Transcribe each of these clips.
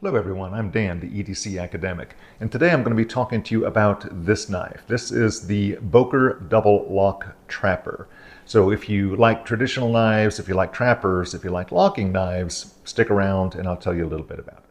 Hello everyone, I'm Dan, the EDC academic, and today I'm going to be talking to you about this knife. This is the Boker Double Lock Trapper. So if you like traditional knives, if you like trappers, if you like locking knives, stick around and I'll tell you a little bit about it.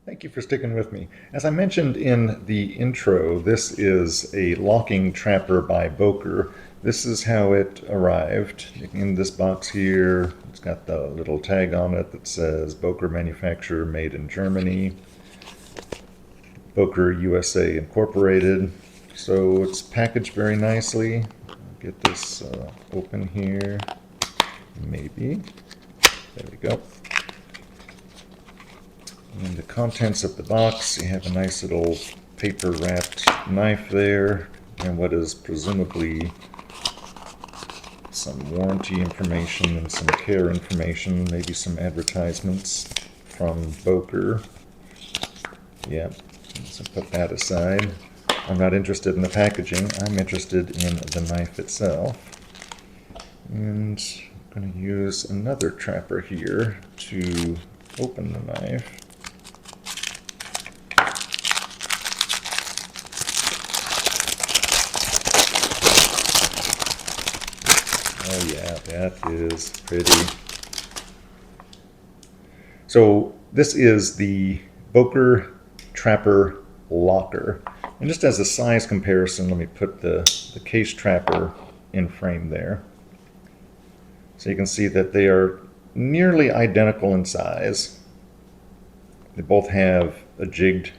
Thank you for sticking with me. As I mentioned in the intro, this is a locking trapper by Boker. This is how it arrived. In this box here, it's got the little tag on it that says Boker manufacturer, made in Germany, Boker USA Incorporated. So it's packaged very nicely. Get this open here, maybe. There we go. And the contents of the box, you have a nice little paper wrapped knife there, and what is presumably some warranty information and some care information, maybe some advertisements from Boker. Yep, so put that aside. I'm not interested in the packaging, I'm interested in the knife itself. And I'm going to use another trapper here to open the knife. Oh yeah, that is pretty. So this is the Boker Trapper Locker. And just as a size comparison, let me put the case trapper in frame there. So you can see that they are nearly identical in size. They both have a jigged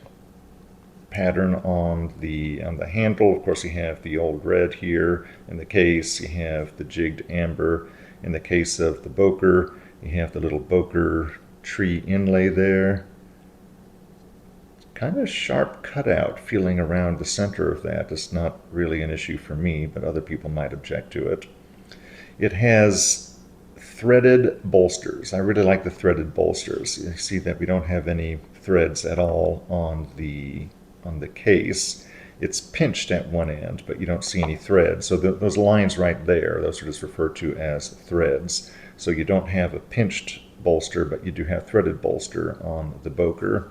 pattern on the handle. Of course, you have the old red here. In the case, you have the jigged amber. In the case of the Boker, you have the little Boker tree inlay there. Kind of sharp cutout feeling around the center of that. It's not really an issue for me, but other people might object to it. It has threaded bolsters. I really like the threaded bolsters. You see that we don't have any threads at all on the case. It's pinched at one end, but you don't see any threads. So those lines right there, those are just referred to as threads. So you don't have a pinched bolster, but you do have threaded bolster on the Boker.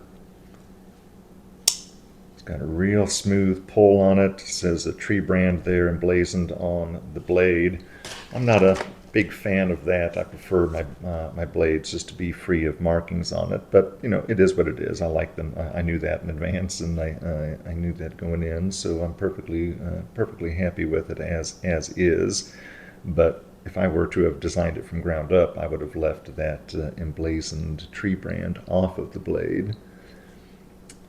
It's got a real smooth pull on it. It says a tree brand there emblazoned on the blade. I'm not a big fan of that. I prefer my blades just to be free of markings on it, but you know, it is what it is. I like them. I knew that in advance, and I knew that going in, so I'm perfectly happy with it as is. But if I were to have designed it from ground up, I would have left that emblazoned tree brand off of the blade.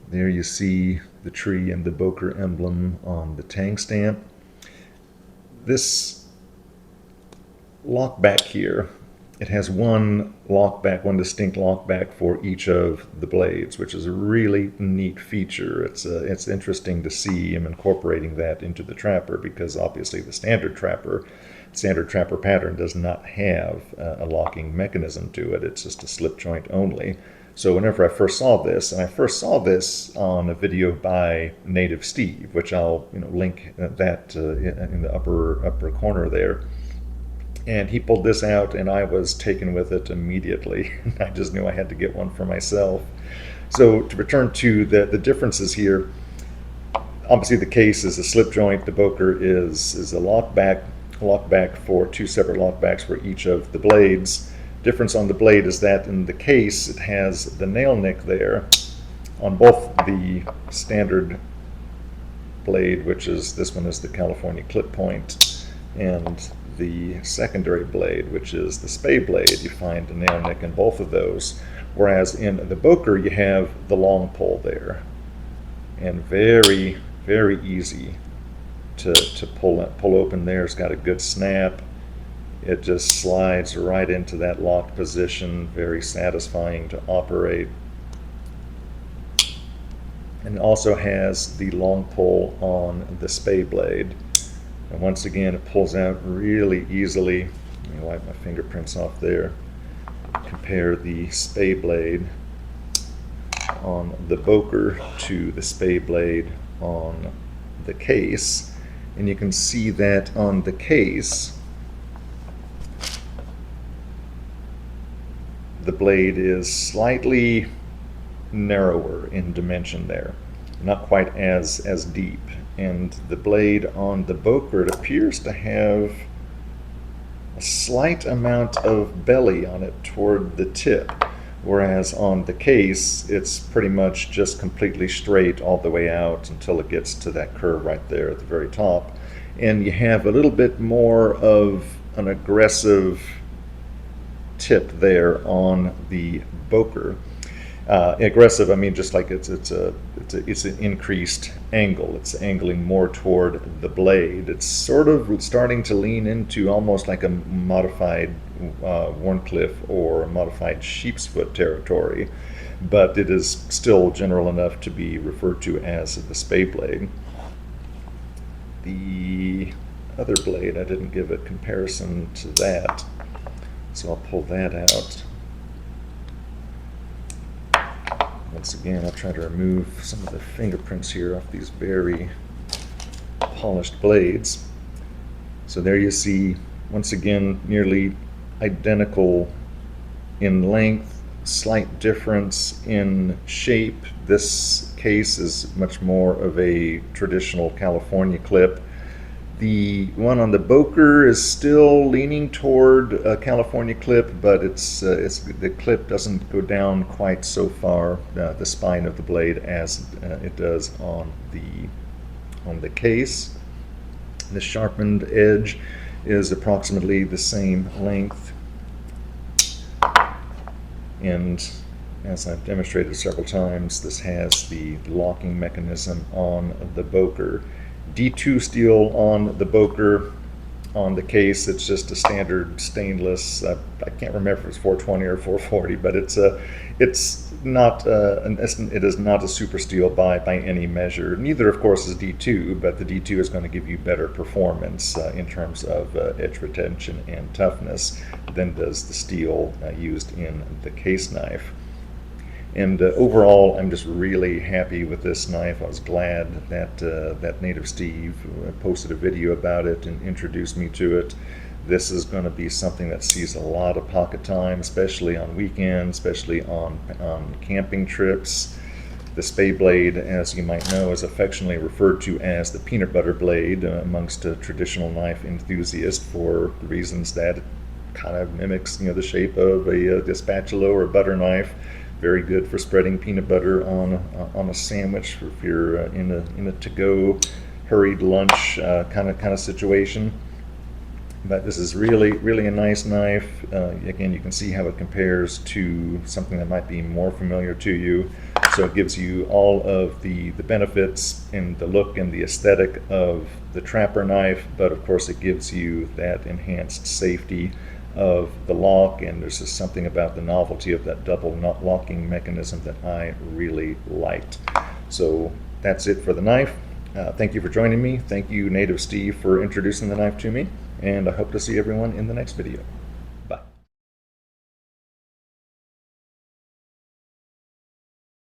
There you see the tree and the Boker emblem on the tang stamp. This lock back here, it has one distinct lock back for each of the blades, which is a really neat feature. It's interesting to see him incorporating that into the trapper, because obviously the standard trapper pattern does not have a locking mechanism to it. It's just a slip joint only. So whenever I first saw this, and I first saw this on a video by Native Steve, which I'll link that in the upper corner there. And he pulled this out, and I was taken with it immediately. I just knew I had to get one for myself. So to return to the differences here, obviously the case is a slip joint. The Boker is a lock back for two separate lockbacks for each of the blades. Difference on the blade is that in the case it has the nail nick there on both the standard blade, which is this one is the California clip point, and the secondary blade, which is the spay blade. You find the nail nick in both of those, whereas in the Boker you have the long pull there, and very easy to pull open there. It's got a good snap. It just slides right into that locked position, very satisfying to operate. And it also has the long pull on the spay blade. And once again, it pulls out really easily. Let me wipe my fingerprints off there. Compare the spay blade on the Boker to the spay blade on the case. And you can see that on the case, the blade is slightly narrower in dimension there, not quite as deep. And the blade on the Boker, it appears to have a slight amount of belly on it toward the tip, whereas on the case it's pretty much just completely straight all the way out until it gets to that curve right there at the very top. And you have a little bit more of an aggressive tip there on the Boker. Aggressive, I mean, just like it's an increased angle. It's angling more toward the blade. It's sort of starting to lean into almost like a modified Warncliffe or a modified sheep's foot territory, but it is still general enough to be referred to as the spade blade. The other blade, I didn't give a comparison to that, so I'll pull that out. Once again, I'll try to remove some of the fingerprints here off these very polished blades. So there you see, once again, nearly identical in length, slight difference in shape. This case is much more of a traditional California clip. The one on the Boker is still leaning toward a California clip, but the clip doesn't go down quite so far, the spine of the blade, as it does on the case. The sharpened edge is approximately the same length, and as I've demonstrated several times, this has the locking mechanism on the Boker. D2 steel on the Boker. On the case, it's just a standard stainless. I can't remember if it's 420 or 440, but it is not a super steel by any measure. Neither, of course, is D2, but the D2 is going to give you better performance in terms of edge retention and toughness than does the steel used in the case knife. And overall, I'm just really happy with this knife. I was glad that Native Steve posted a video about it and introduced me to it. This is going to be something that sees a lot of pocket time, especially on weekends, especially on camping trips. The spade blade, as you might know, is affectionately referred to as the peanut butter blade amongst traditional knife enthusiasts for the reasons that it kind of mimics, the shape of a spatula or a butter knife. Very good for spreading peanut butter on a sandwich if you're in a to-go hurried lunch kind of situation. But this is really a nice knife. Again, you can see how it compares to something that might be more familiar to you. So it gives you all of the benefits in the look and the aesthetic of the trapper knife, but of course it gives you that enhanced safety of the lock, and there's just something about the novelty of that double locking mechanism that I really liked. So that's it for the knife. Thank you for joining me. Thank you, Native Steve, for introducing the knife to me, and I hope to see everyone in the next video.